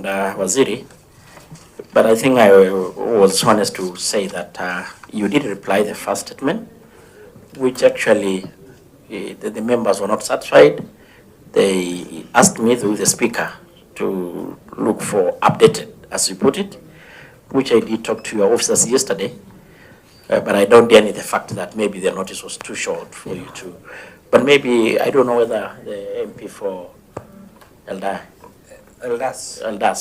and Waziri, but I think I was honest to say that you did reply the first statement, which actually the members were not satisfied. They asked me through the speaker to look for updated, as you put it, which I did talk to your officers yesterday, but I don't deny the fact that maybe the notice was too short for you to, but maybe, I don't know whether the MP for Eldas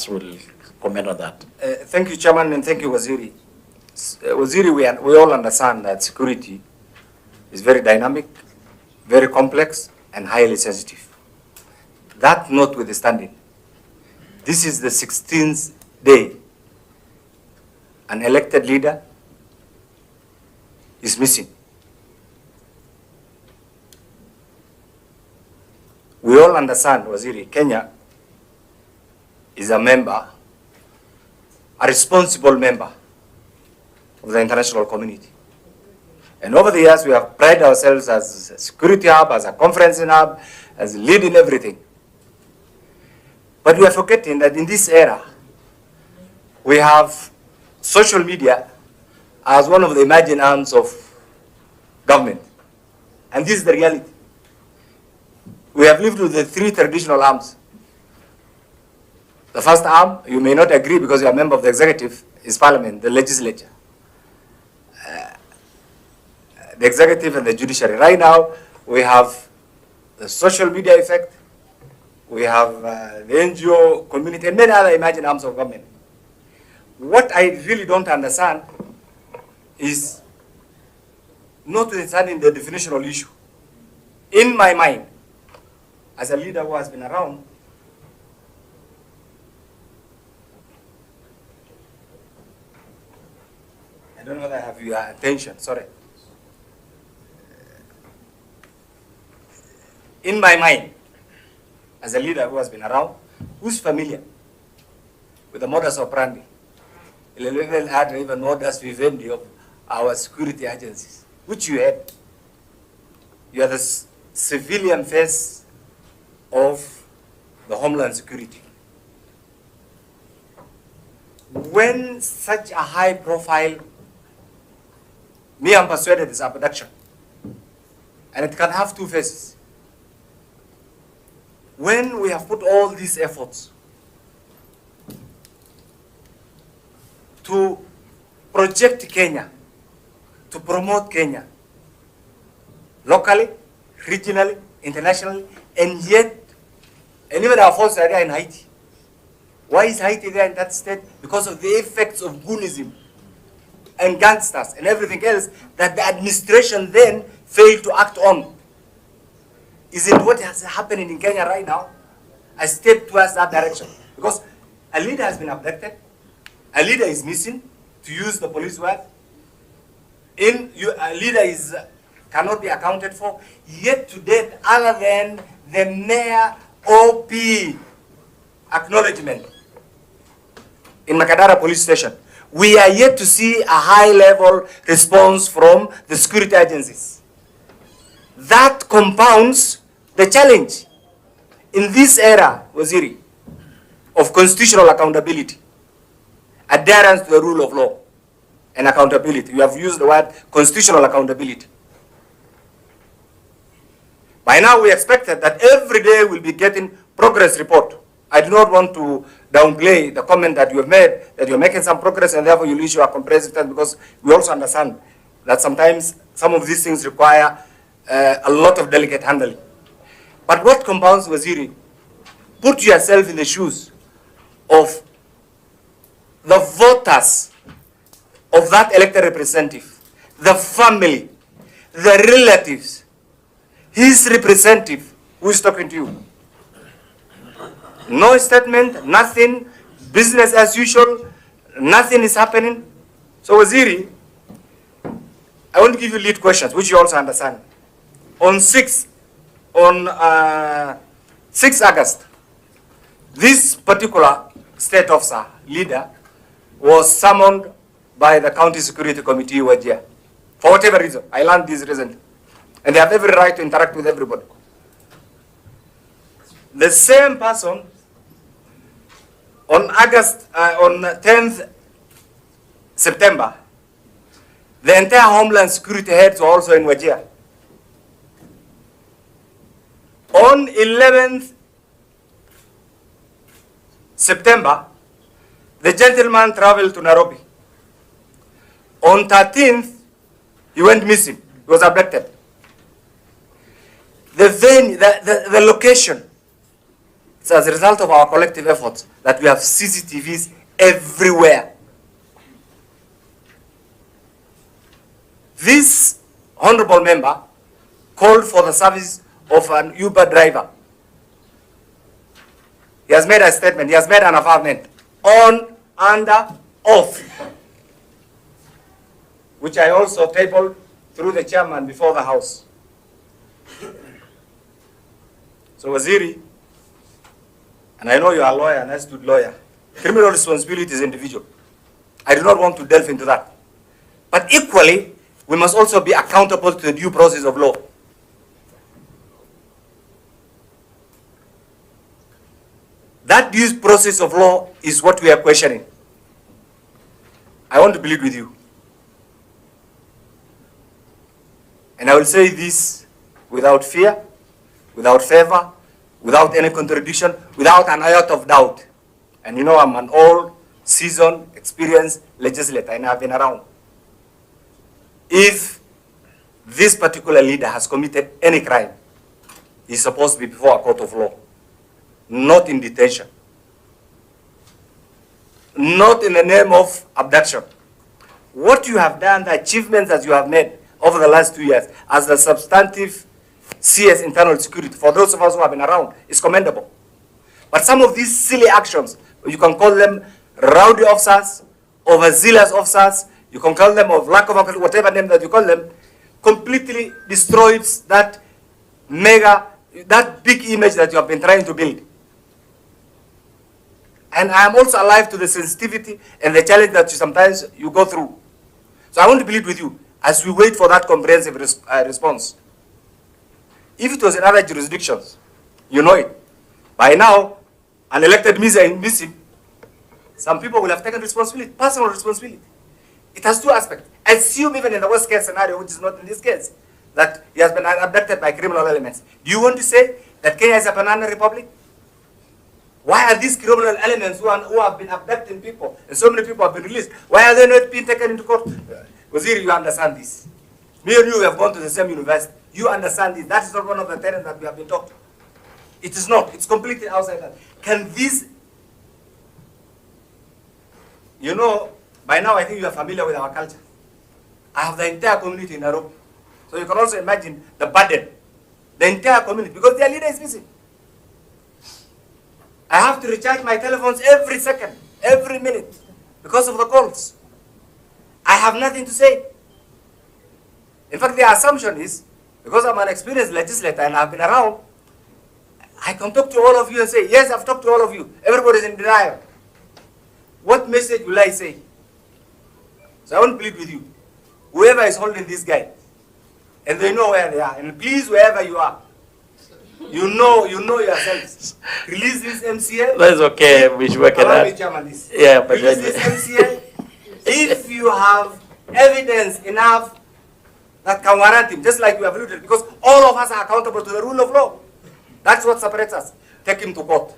will comment on that. Thank you, Chairman, and thank you, Waziri. Waziri, we all understand that security is very dynamic, very complex, and highly sensitive. That notwithstanding, this is the 16th day an elected leader is missing. We all understand, Waziri, Kenya is a member, a responsible member of the international community. And over the years, we have prided ourselves as a security hub, as a conferencing hub, as leading everything. But we are forgetting that in this era, we have social media as one of the emerging arms of government. And this is the reality. We have lived with the three traditional arms. The first arm, you may not agree because you are a member of the executive, is parliament, the legislature. The executive and the judiciary. Right now, we have the social media effect, we have the NGO community, and many other emerging arms of government. What I really don't understand is notwithstanding the definitional issue. In my mind, as a leader who has been around, I don't know whether I have your attention, sorry. In my mind, as a leader who has been around, who's familiar with the modus operandi, even modus vivendi of our security agencies, which you had. You are the civilian face of the Homeland Security. When such a high profile, me I'm persuaded is abduction, and it can have two faces. When we have put all these efforts to project Kenya, to promote Kenya, locally, regionally, internationally, and yet, and even our forces are there in Haiti. Why is Haiti there in that state? Because of the effects of goonism and gangsters and everything else that the administration then failed to act on. Is it what is happening in Kenya right now? A step towards that direction. Because a leader has been abducted, a leader is missing, to use the police word. A leader cannot be accounted for, yet to date, other than the mere OP acknowledgement in Makadara police station, we are yet to see a high-level response from the security agencies. That compounds the challenge in this era, Waziri, of constitutional accountability, adherence to the rule of law, and accountability. You have used the word constitutional accountability. By now, we expected that every day we'll be getting progress report. I do not want to downplay the comment that you have made, that you're making some progress and therefore you'll issue a comprehensive test, because we also understand that sometimes some of these things require a lot of delicate handling. But what compounds, Waziri, put yourself in the shoes of the voters of that elected representative, the family, the relatives, his representative who is talking to you. No statement, nothing, business as usual, nothing is happening. So Waziri, I want to give you lead questions, which you also understand. On 6 August, this particular state officer, leader, was summoned by the County Security Committee, Wajir, for whatever reason. I learned this recently. And they have every right to interact with everybody. The same person, On 10th September, the entire Homeland Security heads were also in Wajir. On 11th September, the gentleman traveled to Nairobi. On 13th, he went missing. He was abducted. The venue, the location, it's as a result of our collective efforts that we have CCTVs everywhere. This honorable member called for the service of an Uber driver. He has made a statement, he has made an affirmation on under oath, which I also tabled through the chairman before the House. So Waziri, and I know you are a lawyer, an astute lawyer, criminal responsibility is individual. I do not want to delve into that. But equally, we must also be accountable to the due process of law. That due process of law is what we are questioning. I want to plead with you. And I will say this without fear, without favor, without any contradiction, without an iota of doubt. And you know I'm an old, seasoned, experienced legislator and I've been around. If this particular leader has committed any crime, he's supposed to be before a court of law, not in detention, not in the name of abduction. What you have done, the achievements that you have made over the last 2 years as the substantive CS internal security, for those of us who have been around, is commendable. But some of these silly actions, you can call them rowdy officers, overzealous officers, you can call them of lack of whatever name that you call them, completely destroys that that big image that you have been trying to build. And I am also alive to the sensitivity and the challenge that sometimes you go through. So I want to plead with you as we wait for that comprehensive response. If it was in other jurisdictions, you know it. By now, an elected missing, some people will have taken responsibility, personal responsibility. It has two aspects. Assume even in the worst case scenario, which is not in this case, that he has been abducted by criminal elements. Do you want to say that Kenya is a banana republic? Why are these criminal elements who have been abducting people, and so many people have been released, why are they not being taken into court? Waziri, you understand this. Me and you have gone to the same university. You understand this. That is not one of the tenets that we have been taught. It is not. It's completely outside that. Can this, you know, by now I think you are familiar with our culture. I have the entire community in Nairobi. So you can also imagine the burden, the entire community, because their leader is missing. I have to recharge my telephones every second, every minute, because of the calls. I have nothing to say. In fact, the assumption is, because I'm an experienced legislator and I've been around, I can talk to all of you and say, yes, I've talked to all of you. Everybody's in denial. What message will I say? So I want to plead with you. Whoever is holding this guy, and they know where they are, and please, wherever you are, you know yourselves. Release this MCA. That's okay. We should work it out. Yeah, but release this MCA. If you have evidence enough that can warrant him, just like we have alluded, because all of us are accountable to the rule of law. That's what separates us. Take him to court.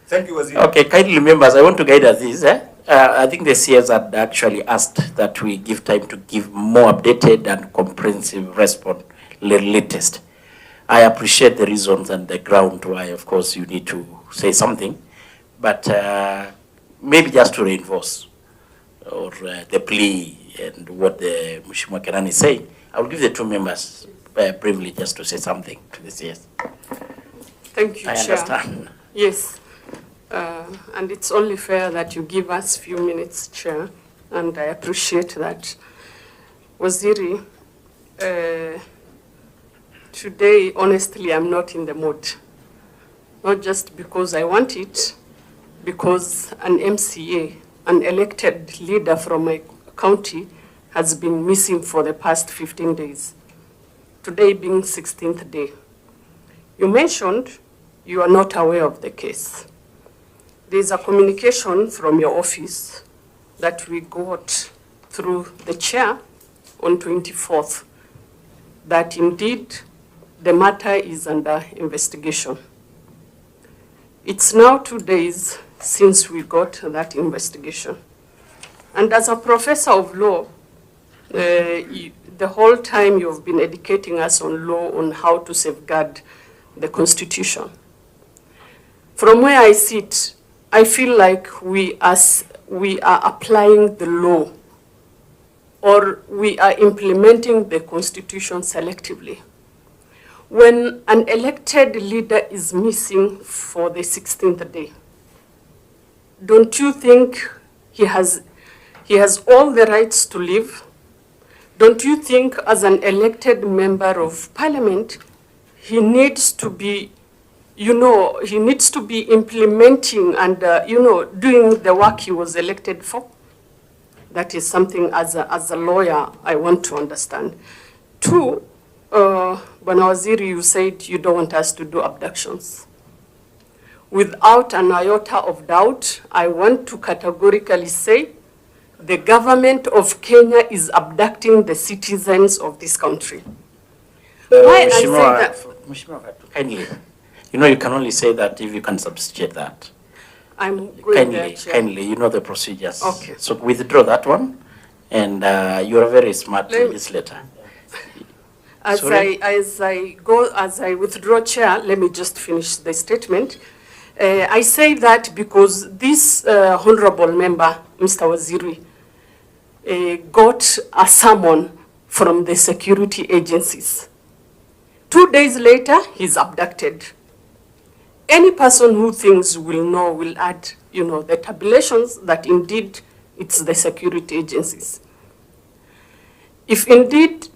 Thank you, Wazir. Okay, kindly members, I want to guide us this. I think the CS had actually asked that we give time to give more updated and comprehensive response, latest. I appreciate the reasons and the ground why, of course, you need to say something, but maybe just to reinforce or the plea and what the Mheshimiwa Kenani is saying, I will give the two members privilege just to say something to the CS. Thank you, Chair. I understand. Yes, and it's only fair that you give us a few minutes, Chair, and I appreciate that. Waziri, today, honestly, I'm not in the mood. Not just because I want it, because an MCA, an elected leader from my county, has been missing for the past 15 days. Today being 16th day. You mentioned you are not aware of the case. there's a communication from your office that we got through the chair on 24th that indeed the matter is under investigation. It's now 2 days since we got that investigation. And as a professor of law, the whole time you've been educating us on law, on how to safeguard the Constitution. From where I sit, I feel like we are applying the law, or we are implementing the Constitution selectively. When an elected leader is missing for the 16th day, don't you think he has all the rights to live? Don't you think as an elected member of parliament, he needs to be, he needs to be implementing and, doing the work he was elected for? That is something as a lawyer I want to understand. Two, Wajir, you said you don't want us to do abductions. Without an iota of doubt, I want to categorically say the government of Kenya is abducting the citizens of this country. Why I say that? Kindly, you can only say that if you can substitute that. I'm going there, Chair. Kindly, you know the procedures. Okay. So withdraw that one, and you're a very smart legislator. As I withdraw, Chair, let me just finish the statement. I say that because this honorable member, Mr. Wajir, got a summon from the security agencies. 2 days later, he's abducted. Any person who thinks will add, the tabulations that indeed it's the security agencies. If indeed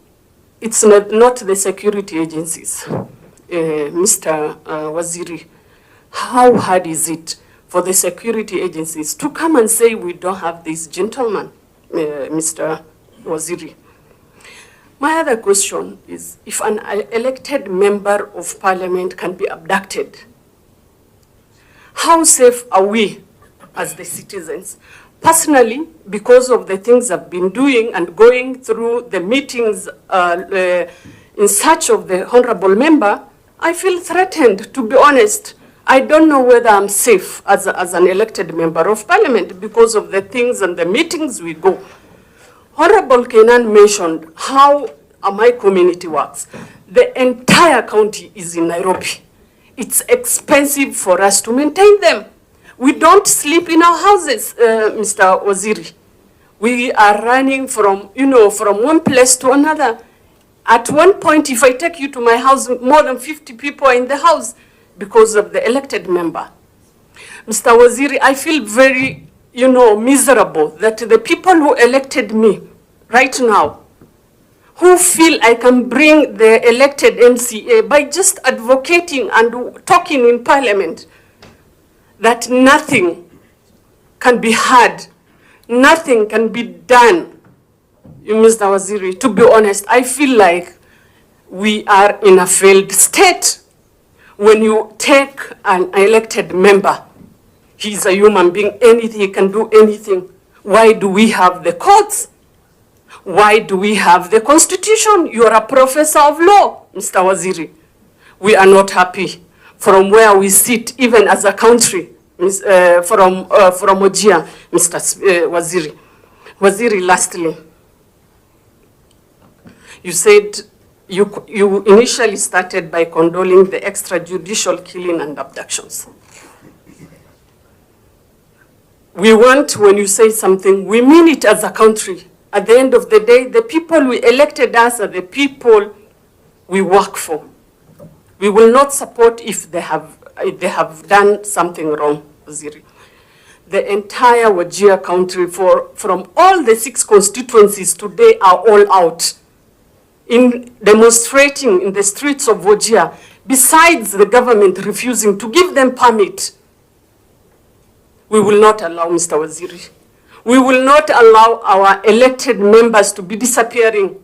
it's not the security agencies, Mr. Wajir, how hard is it for the security agencies to come and say we don't have this gentleman, Mr. Wajir? My other question is, if an elected member of parliament can be abducted, how safe are we as the citizens? Personally, because of the things I've been doing and going through the meetings in search of the honorable member, I feel threatened, to be honest. I don't know whether I'm safe as an elected member of parliament because of the things and the meetings we go. Honorable Kenan mentioned how my community works. The entire county is in Nairobi. It's expensive for us to maintain them. We don't sleep in our houses, Mr. Wajir. We are running from one place to another. At one point, if I take you to my house, more than 50 people are in the house because of the elected member. Mr. Wajir, I feel very, miserable that the people who elected me right now, who feel I can bring the elected MCA by just advocating and talking in parliament, that nothing can be heard, nothing can be done. Mr. Wajir, to be honest, I feel like we are in a failed state. When you take an elected member, he's a human being, he can do anything. Why do we have the courts? Why do we have the Constitution? You're a professor of law, Mr. Wajir. We are not happy from where we sit, even as a country, from Wajir, Mr. Wajir. Wajir, lastly, you said you initially started by condoning the extrajudicial killing and abductions. We want, when you say something, we mean it as a country. At the end of the day, the people who elected us are the people we work for. We will not support if they have done something wrong, Wajir. The entire Wajir country, from all the 6 constituencies today, are all out in demonstrating in the streets of Wajir, besides the government refusing to give them permit. We will not allow, Mr. Wajir. We will not allow our elected members to be disappearing.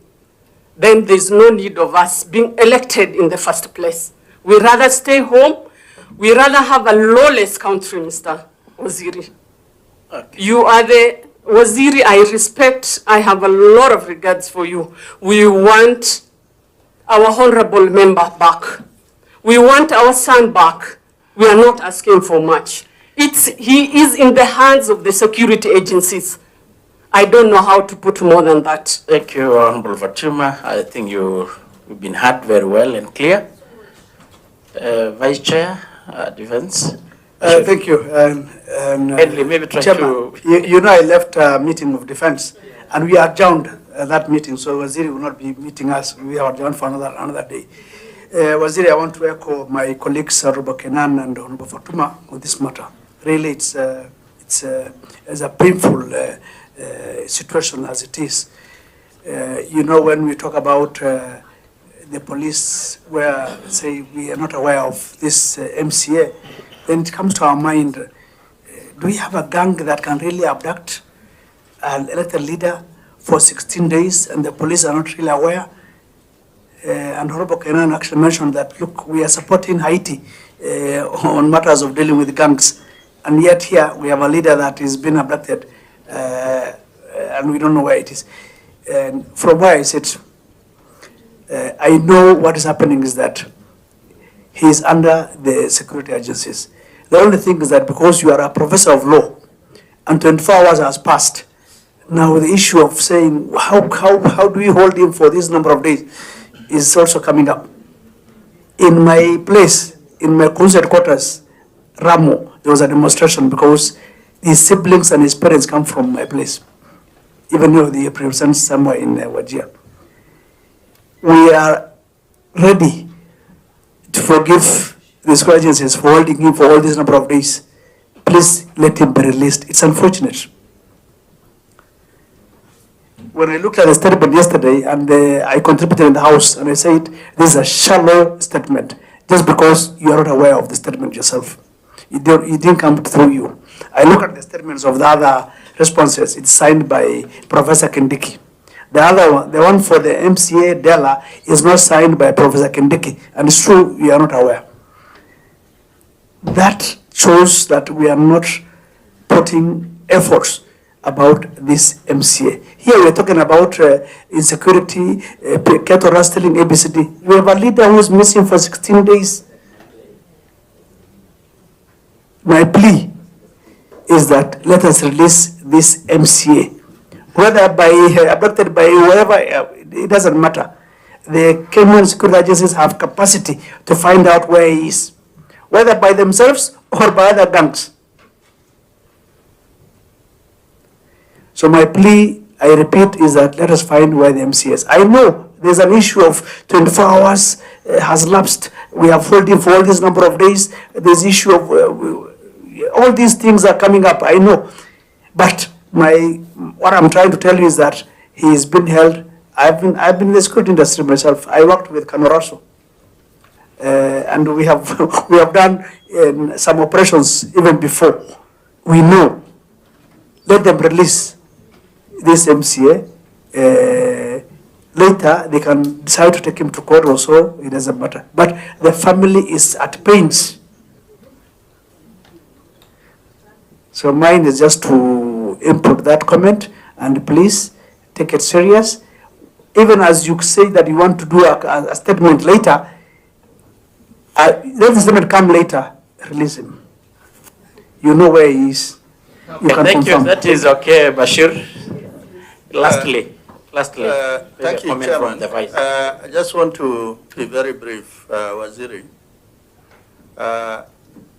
Then there's no need of us being elected in the first place. We rather stay home. We rather have a lawless country, Mr. Waziri. Okay. You are the Waziri I respect. I have a lot of regards for you. We want our honorable member back. We want our son back. We are not asking for much. He is in the hands of the security agencies. I don't know how to put more than that. Thank you, Honorable Fatuma. I think you've been heard very well and clear. Vice Chair, Defense. Thank you. Henry, maybe try Chairman, you know I left a meeting of defense and we adjourned that meeting, so Waziri will not be meeting us. We are adjourned for another day. Waziri, I want to echo my colleagues, Honorable Kenan and Honorable Fatuma, on this matter. Really, it's a painful situation as it is. You know, when we talk about the police where, say, we are not aware of this MCA, then it comes to our mind, do we have a gang that can really abduct an elected leader for 16 days and the police are not really aware? And Honorable Kenan actually mentioned that, look, we are supporting Haiti on matters of dealing with gangs. And yet here we have a leader that is being abducted and we don't know where it is. And from where I sit, I know what is happening is that he is under the security agencies. The only thing is that because you are a professor of law and 24 hours has passed, now the issue of saying how do we hold him for this number of days is also coming up. In my place, in my concert quarters, Ramo, there was a demonstration because his siblings and his parents come from my place, even though they represent somewhere in Wajir. We are ready to forgive the security agencies for holding him for all this number of days. Please let him be released. It's unfortunate. When I looked at the statement yesterday and I contributed in the House and I said, this is a shallow statement just because you are not aware of the statement yourself. It didn't come through you. I look at the statements of the other responses. It's signed by Professor Kindiki. The other one, the one for the MCA Dela, is not signed by Professor Kindiki. And it's true, we are not aware. That shows that we are not putting efforts about this MCA. Here we're talking about insecurity, cattle rustling, ABCD. We have a leader who is missing for 16 days. My plea is that let us release this MCA. Whether abducted by whoever, it doesn't matter. The Kenyan security agencies have capacity to find out where he is, whether by themselves or by other gangs. So my plea, I repeat, is that let us find where the MCA is. I know there's an issue of 24 hours has lapsed. We have held him for all this number of days. There's issue of all these things are coming up. I know, but what I'm trying to tell you is that he has been held. I've been in the security industry myself. I worked with Canoraso, and we have done some operations even before. We know. Let them release this MCA. Later, they can decide to take him to court or so. It doesn't matter. But the family is at pains. So mine is just to input that comment, and please take it serious. Even as you say that you want to do a statement later, let the statement come later, release him. You know where he is. You can Thank confirm. you. That is okay, Bashir. Lastly, thank you, Chairman. I just want to be very brief, Waziri.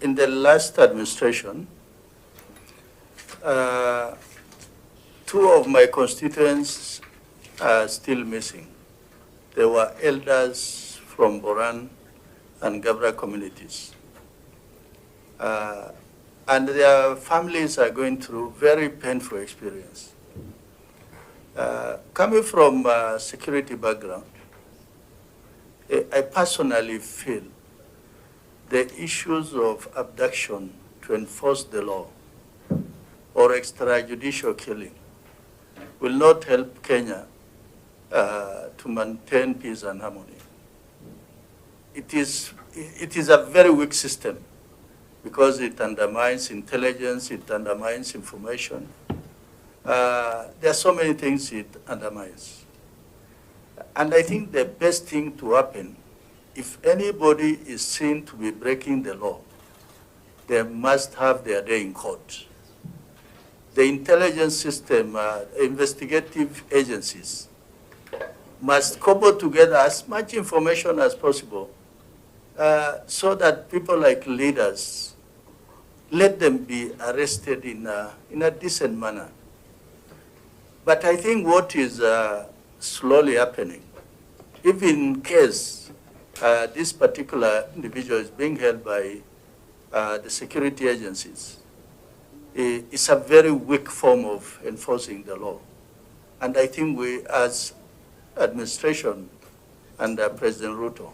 In the last administration, 2 of my constituents are still missing. They were elders from Boran and Gabra communities. And their families are going through very painful experience. Coming from a security background, I personally feel the issues of abduction to enforce the law or extrajudicial killing will not help Kenya to maintain peace and harmony. It is a very weak system. because it undermines intelligence, it undermines information. There are so many things it undermines. And I think the best thing to happen, if anybody is seen to be breaking the law, they must have their day in court. The intelligence system, investigative agencies must cobble together as much information as possible so that people like leaders, let them be arrested in a decent manner. But I think what is slowly happening, if in case this particular individual is being held by the security agencies, it's a very weak form of enforcing the law. And I think we, as administration under President Ruto,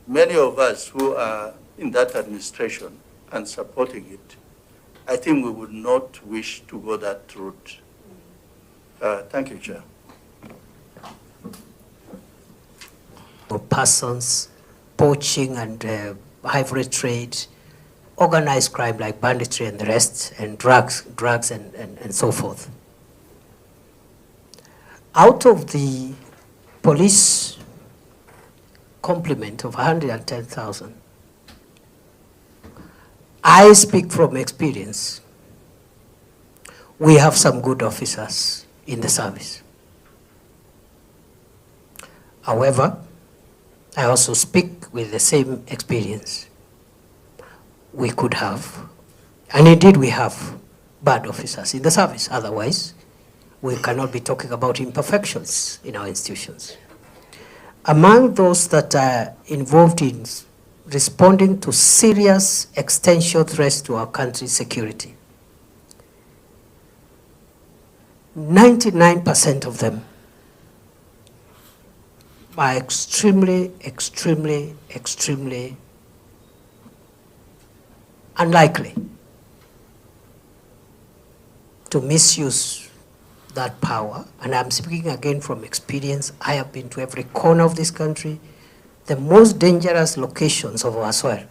many of us who are in that administration and supporting it, I think we would not wish to go that route. Thank you, Chair. Of persons, poaching and ivory trade, organized crime like banditry and the rest, and drugs and so forth. Out of the police complement of 110,000, I speak from experience. We have some good officers in the service. However, I also speak with the same experience. We could have, and indeed we have, bad officers in the service. Otherwise, we cannot be talking about imperfections in our institutions. Among those that are involved in responding to serious existential threats to our country's security, 99% of them are extremely unlikely to misuse that power. And I'm speaking again from experience. I have been to every corner of this country, the most dangerous locations of our soil.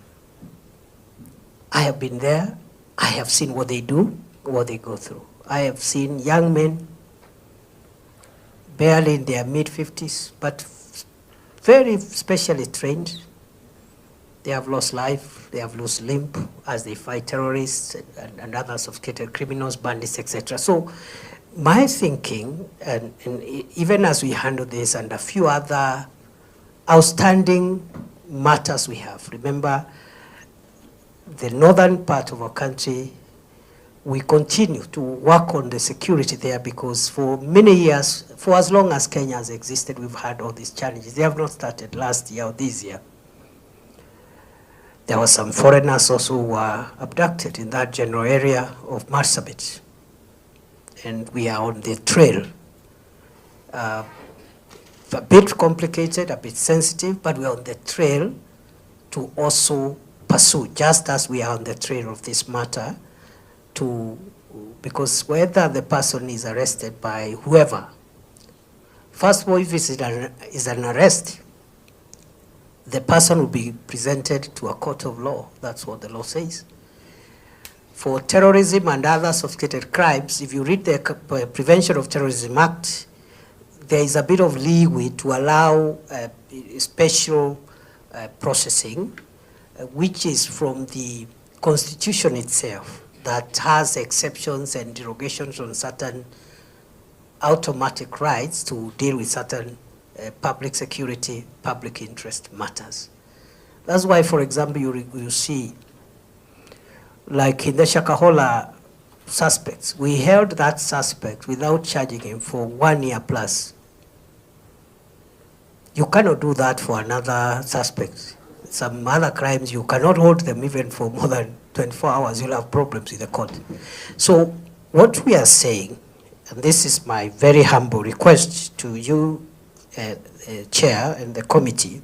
I have been there. I have seen what they do, what they go through. I have seen young men, barely in their mid-50s, but very specially trained. They have lost life, they have lost limb as they fight terrorists and other sophisticated criminals, bandits, etc. So my thinking, and even as we handle this and a few other outstanding matters we have, remember the northern part of our country, we continue to work on the security there because for many years, for as long as Kenya has existed, we've had all these challenges. They have not started last year or this year. There were some foreigners also who were abducted in that general area of Marsabit. And we are on the trail. A bit complicated, a bit sensitive, but we are on the trail to also pursue, just as we are on the trail of this matter, because whether the person is arrested by whoever, first of all, if it is an arrest, the person will be presented to a court of law. That's what the law says. For terrorism and other sophisticated crimes, if you read the Prevention of Terrorism Act, there is a bit of leeway to allow special processing, which is from the Constitution itself, that has exceptions and derogations on certain automatic rights to deal with certain public security, public interest matters. That's why, for example, you see, like in the Shakahola suspects, we held that suspect without charging him for 1 year plus. You cannot do that for another suspect. Some other crimes, you cannot hold them even for more than 24 hours. You'll have problems with the court. So what we are saying, and this is my very humble request to you, Chair, and the committee,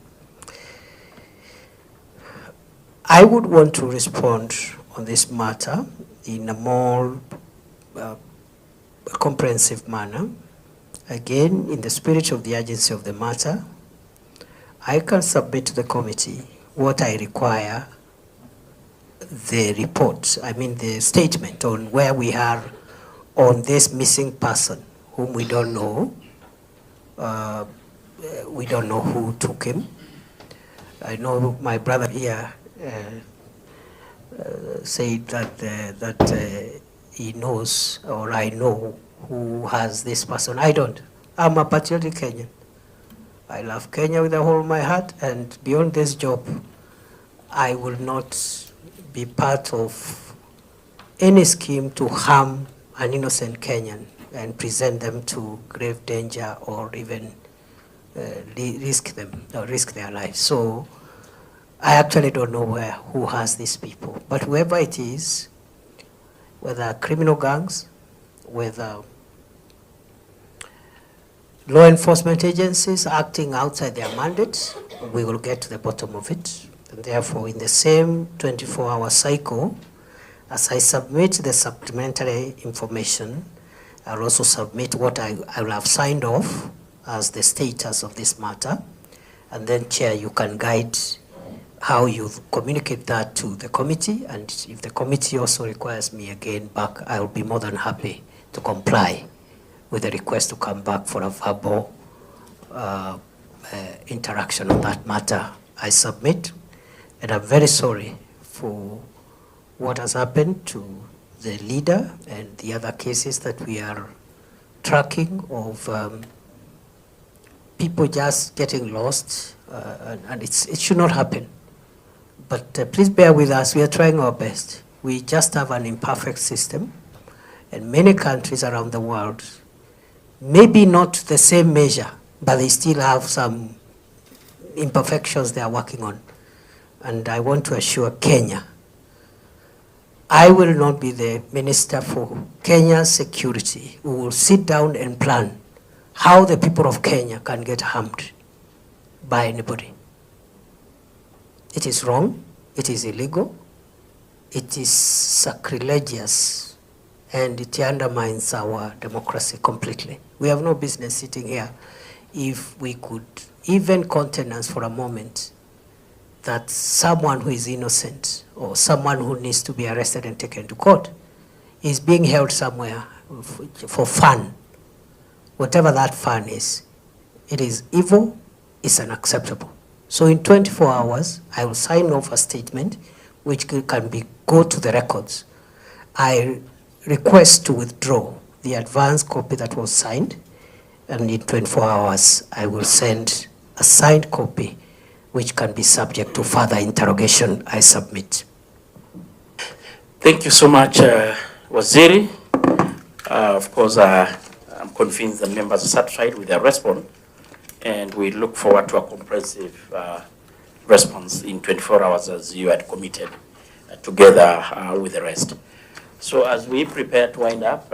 I would want to respond on this matter in a more comprehensive manner. Again, in the spirit of the urgency of the matter, I can submit to the committee what I require the report, I mean the statement on where we are on this missing person whom we don't know. We don't know who took him. I know my brother here said that he knows, or I know who has this person. I don't. I'm a patriotic Kenyan. I love Kenya with the whole of my heart, and beyond this job, I will not be part of any scheme to harm an innocent Kenyan and present them to grave danger or even risk their lives. So I actually don't know who has these people, but whoever it is, whether criminal gangs, whether law enforcement agencies acting outside their mandate, we will get to the bottom of it. And therefore, in the same 24-hour cycle, as I submit the supplementary information, I'll also submit what I will have signed off as the status of this matter. And then, Chair, you can guide how you communicate that to the committee. And if the committee also requires me again back, I will be more than happy to comply with a request to come back for a verbal interaction on that matter. I submit, and I'm very sorry for what has happened to the leader and the other cases that we are tracking of people just getting lost, and it should not happen. But please bear with us, we are trying our best. We just have an imperfect system, and many countries around the world, maybe not the same measure, but they still have some imperfections they are working on. And I want to assure Kenya, I will not be the minister for Kenya's security who will sit down and plan how the people of Kenya can get harmed by anybody. It is wrong, it is illegal, it is sacrilegious, and it undermines our democracy completely. We have no business sitting here if we could even countenance for a moment that someone who is innocent or someone who needs to be arrested and taken to court is being held somewhere for fun. Whatever that fun is, it is evil, it's unacceptable. So in 24 hours, I will sign off a statement which can go to the records. I request to withdraw the advance copy that was signed, and in 24 hours, I will send a signed copy which can be subject to further interrogation. I submit. Thank you so much, Waziri. Of course, I'm convinced the members are satisfied with their response, and we look forward to a comprehensive response in 24 hours as you had committed together with the rest. So as we prepare to wind up,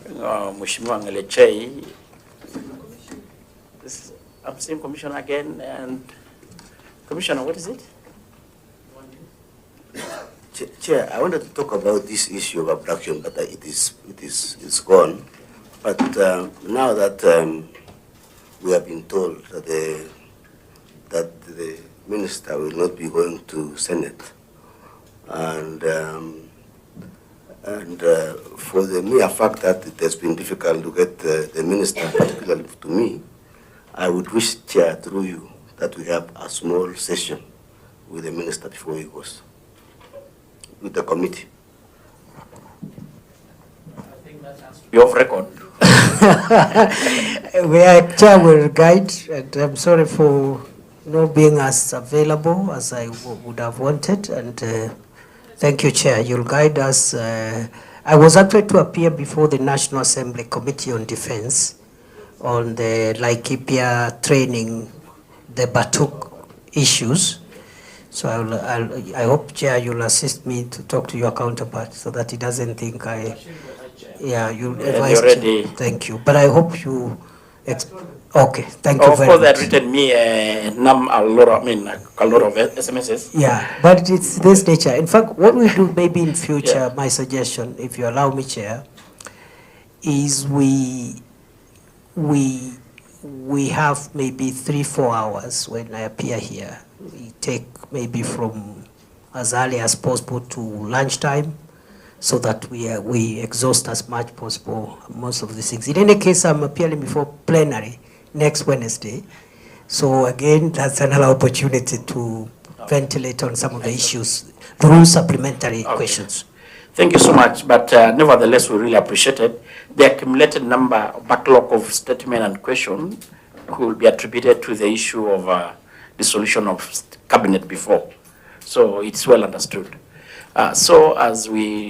Mheshimiwa Ngelechei, I'm seeing Commissioner again, and Commissioner, what is it? Chair, I wanted to talk about this issue of abduction, but it's gone. But now that we have been told that the minister will not be going to Senate, and for the mere fact that it has been difficult to get the minister, particularly to me, I would wish, Chair, through you, that we have a small session with the minister before he goes, with the committee. I think that has to be off record. Chair will guide, and I'm sorry for not being as available as I would have wanted. And thank you, Chair. You'll guide us. I was actually to appear before the National Assembly Committee on Defense on the Laikipia training, the Batuk issues. So I hope, Chair, you'll assist me to talk to your counterpart so that he doesn't think you advise. Thank you. But I hope you, okay, thank you very much. Of course, they had written me a lot of SMSs. Yeah, but it's this nature. In fact, what we do maybe in future, my suggestion, if you allow me, Chair, is we have maybe 3-4 hours when I appear here. We take maybe from as early as possible to lunchtime, so that we exhaust as much possible most of the things. In any case, I'm appearing before plenary next Wednesday. So again, that's another opportunity to ventilate on some of the issues through supplementary questions. Thank you so much, but nevertheless, we really appreciate it. The accumulated backlog of statement and question could be attributed to the issue of dissolution of cabinet before. So it's well understood. So as we